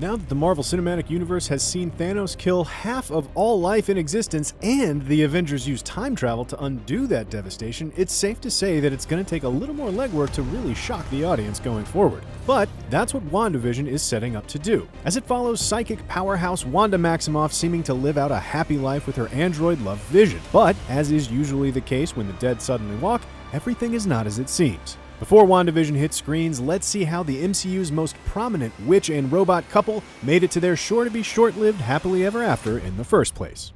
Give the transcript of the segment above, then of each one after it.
Now that the Marvel Cinematic Universe has seen Thanos kill half of all life in existence and the Avengers use time travel to undo that devastation, it's safe to say that it's going to take a little more legwork to really shock the audience going forward. But that's what WandaVision is setting up to do, as it follows psychic powerhouse Wanda Maximoff seeming to live out a happy life with her android love Vision. But, as is usually the case when the dead suddenly walk, everything is not as it seems. Before WandaVision hits screens, let's see how the MCU's most prominent witch and robot couple made it to their sure-to-be short-lived happily ever after in the first place.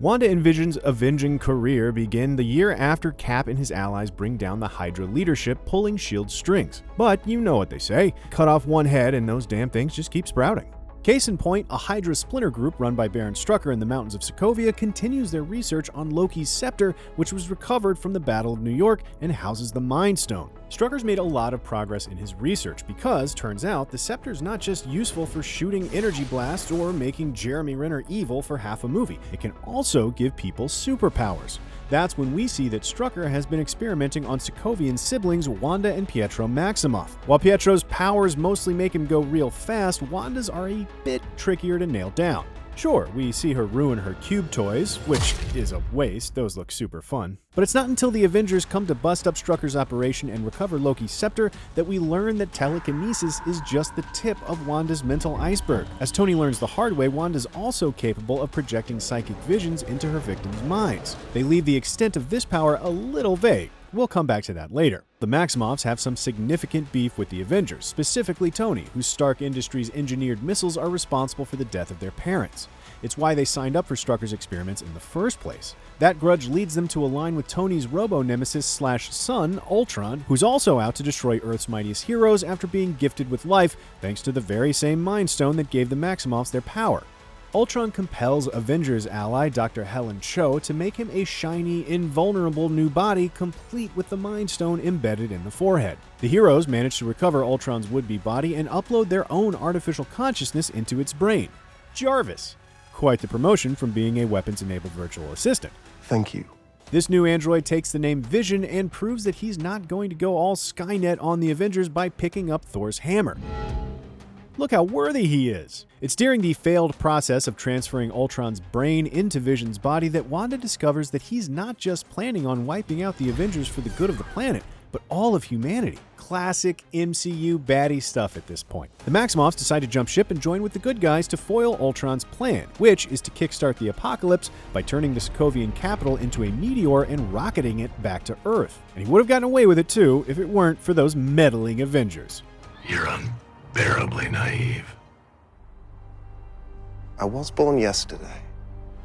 Wanda and Vision's avenging career began the year after Cap and his allies bring down the Hydra leadership, pulling S.H.I.E.L.D. strings. But you know what they say, cut off one head and those damn things just keep sprouting. Case in point, a Hydra splinter group run by Baron Strucker in the mountains of Sokovia continues their research on Loki's scepter, which was recovered from the Battle of New York and houses the Mind Stone. Strucker's made a lot of progress in his research because, turns out, the scepter's not just useful for shooting energy blasts or making Jeremy Renner evil for half a movie. It can also give people superpowers. That's when we see that Strucker has been experimenting on Sokovian siblings Wanda and Pietro Maximoff. While Pietro's powers mostly make him go real fast, Wanda's are a bit trickier to nail down. Sure, we see her ruin her cube toys, which is a waste, those look super fun. But it's not until the Avengers come to bust up Strucker's operation and recover Loki's scepter that we learn that telekinesis is just the tip of Wanda's mental iceberg. As Tony learns the hard way, Wanda's also capable of projecting psychic visions into her victims' minds. They leave the extent of this power a little vague. We'll come back to that later. The Maximoffs have some significant beef with the Avengers, specifically Tony, whose Stark Industries engineered missiles are responsible for the death of their parents. It's why they signed up for Strucker's experiments in the first place. That grudge leads them to align with Tony's robo-nemesis/son, Ultron, who's also out to destroy Earth's mightiest heroes after being gifted with life thanks to the very same Mind Stone that gave the Maximoffs their power. Ultron compels Avengers ally Dr. Helen Cho to make him a shiny, invulnerable new body complete with the Mind Stone embedded in the forehead. The heroes manage to recover Ultron's would-be body and upload their own artificial consciousness into its brain. Jarvis. Quite the promotion from being a weapons-enabled virtual assistant. Thank you. This new android takes the name Vision and proves that he's not going to go all Skynet on the Avengers by picking up Thor's hammer. Look how worthy he is. It's during the failed process of transferring Ultron's brain into Vision's body that Wanda discovers that he's not just planning on wiping out the Avengers for the good of the planet, but all of humanity. Classic MCU baddie stuff at this point. The Maximoffs decide to jump ship and join with the good guys to foil Ultron's plan, which is to kickstart the apocalypse by turning the Sokovian capital into a meteor and rocketing it back to Earth. And he would have gotten away with it too if it weren't for those meddling Avengers. You're unbearably naive. I was born yesterday.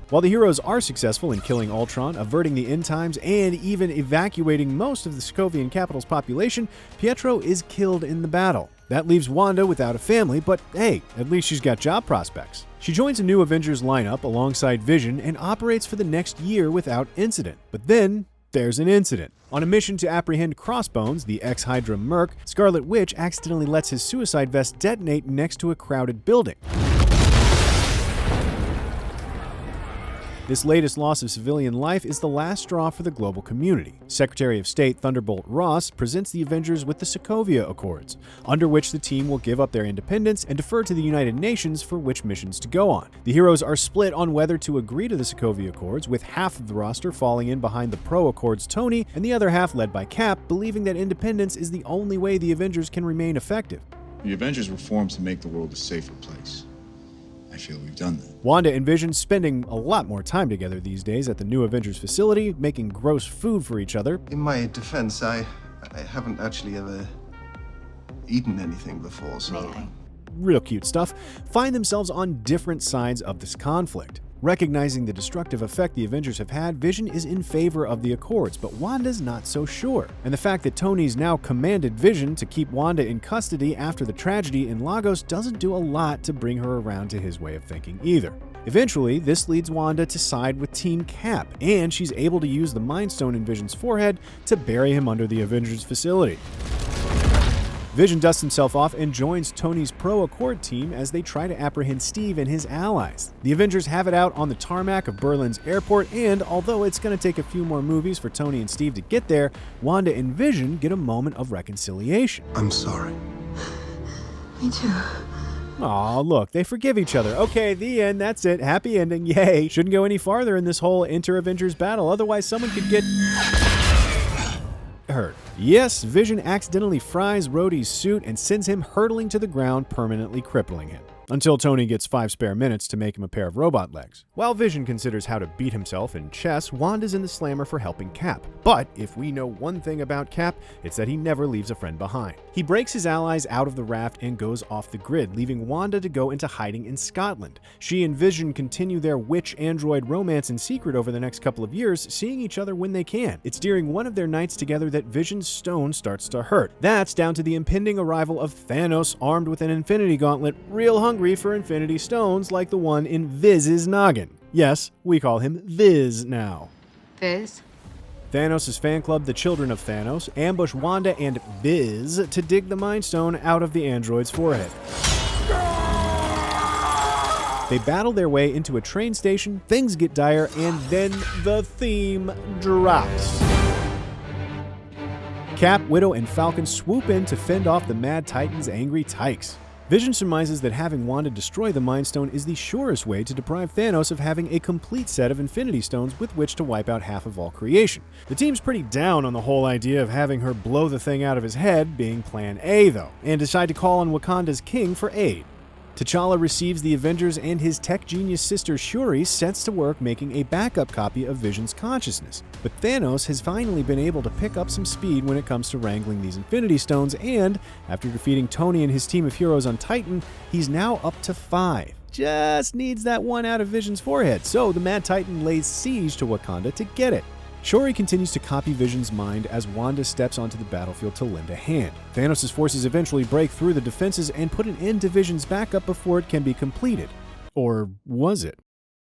While the heroes are successful in killing Ultron, averting the end times, and even evacuating most of the Sokovian capital's population, Pietro is killed in the battle. That leaves Wanda without a family, but hey, at least she's got job prospects. She joins a new Avengers lineup alongside Vision and operates for the next year without incident. But then, there's an incident. On a mission to apprehend Crossbones, the ex-Hydra merc, Scarlet Witch accidentally lets his suicide vest detonate next to a crowded building. This latest loss of civilian life is the last straw for the global community. Secretary of State Thunderbolt Ross presents the Avengers with the Sokovia Accords, under which the team will give up their independence and defer to the United Nations for which missions to go on. The heroes are split on whether to agree to the Sokovia Accords, with half of the roster falling in behind the pro-Accords Tony, and the other half led by Cap, believing that independence is the only way the Avengers can remain effective. The Avengers were formed to make the world a safer place. I feel we've done that. Wanda and Vision spending a lot more time together these days at the new Avengers facility, making gross food for each other. In my defense, I haven't actually ever eaten anything before, so... Real cute stuff, find themselves on different sides of this conflict. Recognizing the destructive effect the Avengers have had, Vision is in favor of the Accords, but Wanda's not so sure. And the fact that Tony's now commanded Vision to keep Wanda in custody after the tragedy in Lagos doesn't do a lot to bring her around to his way of thinking either. Eventually, this leads Wanda to side with Team Cap, and she's able to use the Mind Stone in Vision's forehead to bury him under the Avengers facility. Vision dusts himself off and joins Tony's pro-Accord team as they try to apprehend Steve and his allies. The Avengers have it out on the tarmac of Berlin's airport, and although it's going to take a few more movies for Tony and Steve to get there, Wanda and Vision get a moment of reconciliation. I'm sorry. Me too. Aw, look, they forgive each other. Okay, the end, that's it. Happy ending, yay. Shouldn't go any farther in this whole inter-Avengers battle, otherwise someone could get hurt. Yes, Vision accidentally fries Rhodey's suit and sends him hurtling to the ground, permanently crippling him. Until Tony gets 5 spare minutes to make him a pair of robot legs. While Vision considers how to beat himself in chess, Wanda's in the slammer for helping Cap. But if we know one thing about Cap, it's that he never leaves a friend behind. He breaks his allies out of the raft and goes off the grid, leaving Wanda to go into hiding in Scotland. She and Vision continue their witch-android romance in secret over the next couple of years, seeing each other when they can. It's during one of their nights together that Vision's stone starts to hurt. That's down to the impending arrival of Thanos armed with an Infinity Gauntlet, real hungry for Infinity Stones like the one in Viz's noggin. Yes, we call him Viz now. Viz? Thanos' fan club, the Children of Thanos, ambush Wanda and Viz to dig the Mind Stone out of the android's forehead. They battle their way into a train station, things get dire, and then the theme drops. Cap, Widow, and Falcon swoop in to fend off the Mad Titan's angry tykes. Vision surmises that having Wanda destroy the Mind Stone is the surest way to deprive Thanos of having a complete set of Infinity Stones with which to wipe out half of all creation. The team's pretty down on the whole idea of having her blow the thing out of his head being Plan A, though, and decide to call on Wakanda's king for aid. T'Challa receives the Avengers, and his tech genius sister Shuri sets to work making a backup copy of Vision's consciousness. But Thanos has finally been able to pick up some speed when it comes to wrangling these Infinity Stones, and after defeating Tony and his team of heroes on Titan, he's now up to 5. Just needs that one out of Vision's forehead, so the Mad Titan lays siege to Wakanda to get it. Shuri continues to copy Vision's mind as Wanda steps onto the battlefield to lend a hand. Thanos' forces eventually break through the defenses and put an end to Vision's backup before it can be completed. Or was it?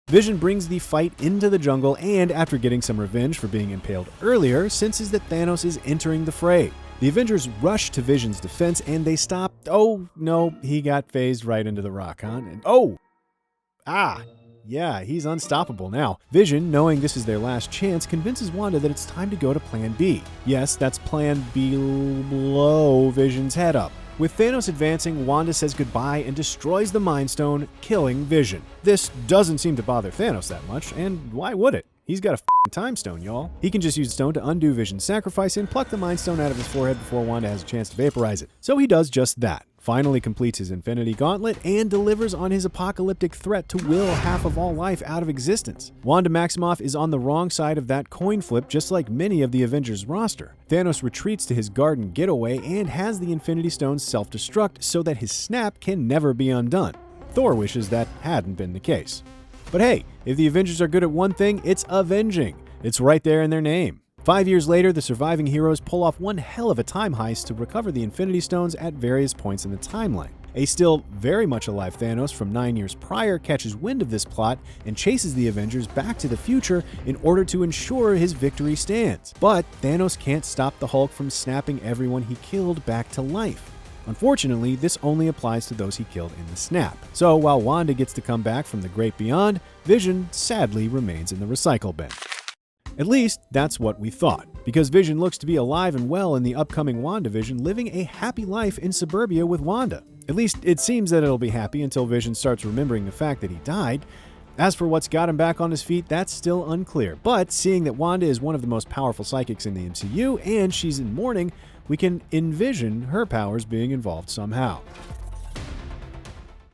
Vision brings the fight into the jungle and, after getting some revenge for being impaled earlier, senses that Thanos is entering the fray. The Avengers rush to Vision's defense and they stop. Oh, no, he got phased right into the rock, huh? And yeah, he's unstoppable now. Vision, knowing this is their last chance, convinces Wanda that it's time to go to Plan B. Yes, that's Plan B below Vision's head up. With Thanos advancing, Wanda says goodbye and destroys the Mind Stone, killing Vision. This doesn't seem to bother Thanos that much, and why would it? He's got a time stone, y'all. He can just use the stone to undo Vision's sacrifice and pluck the Mind Stone out of his forehead before Wanda has a chance to vaporize it. So he does just that. Finally completes his Infinity Gauntlet and delivers on his apocalyptic threat to will half of all life out of existence. Wanda Maximoff is on the wrong side of that coin flip, just like many of the Avengers roster. Thanos retreats to his garden getaway and has the Infinity Stones self-destruct so that his snap can never be undone. Thor wishes that hadn't been the case. But hey, if the Avengers are good at one thing, it's avenging. It's right there in their name. 5 years later, the surviving heroes pull off one hell of a time heist to recover the Infinity Stones at various points in the timeline. A still very much alive Thanos from 9 years prior catches wind of this plot and chases the Avengers back to the future in order to ensure his victory stands. But Thanos can't stop the Hulk from snapping everyone he killed back to life. Unfortunately, this only applies to those he killed in the snap. So while Wanda gets to come back from the great beyond, Vision sadly remains in the recycle bin. At least, that's what we thought, because Vision looks to be alive and well in the upcoming WandaVision, living a happy life in suburbia with Wanda. At least, it seems that it'll be happy until Vision starts remembering the fact that he died. As for what's got him back on his feet, that's still unclear, but seeing that Wanda is one of the most powerful psychics in the MCU, and she's in mourning, we can envision her powers being involved somehow.